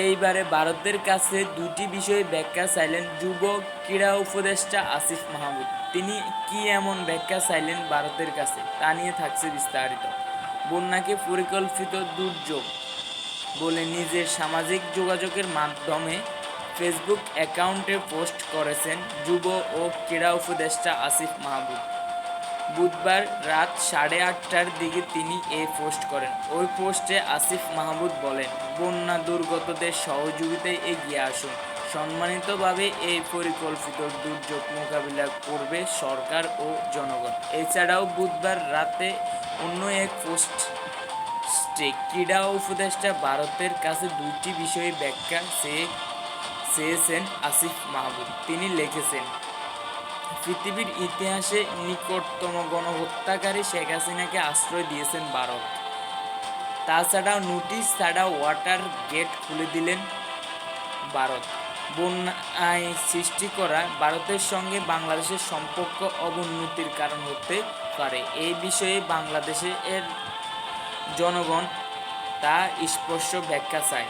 এইবারে ভারতের কাছে দুটি বিষয়ে ব্যাখ্যা চাইলেন যুব ক্রীড়া উপদেষ্টা আসিফ মাহমুদ। তিনি কি এমন ব্যাখ্যা চাইলেন ভারতের কাছে, তা নিয়ে থাকছে বিস্তারিত। বন্যাকে পরিকল্পিত দুর্যোগ বলে নিজের সামাজিক যোগাযোগের মাধ্যমে ফেসবুক অ্যাকাউন্টে পোস্ট করেছেন যুব ও ক্রীড়া উপদেষ্টা আসিফ মাহমুদ। বুধবার রাত 8:30টার দিকে তিনি এই পোস্ট করেন। ওই পোস্টে আসিফ মাহমুদ বলেন, বন্যা দুর্গতদের সহযোগিতায় এগিয়ে আসুন। সম্মানিতভাবে এই পরিকল্পিত দুর্যোগ মোকাবিলা করবে সরকার ও জনগণ। এছাড়াও বুধবার রাতে অন্য এক পোস্টে ক্রীড়া উপদেষ্টা ভারতের কাছে দুইটি বিষয়ে ব্যাখ্যা চেয়েছেন আসিফ মাহমুদ। তিনি লিখেছেন, পৃথিবীর ইতিহাসে নিকটতম গণহত্যাকারী শেখ হাসিনাকে আশ্রয় দিয়েছেন ভারত। তাছাড়াও নোটিশ ছাড়া ওয়াটার গেট খুলে দিলেন ভারত। বন্যায় সৃষ্টি করা ভারতের সঙ্গে বাংলাদেশের সম্পর্ক অবনতির কারণ হতে পারে। এই বিষয়ে বাংলাদেশের জনগণ তা স্পষ্ট ব্যাখ্যা চায়।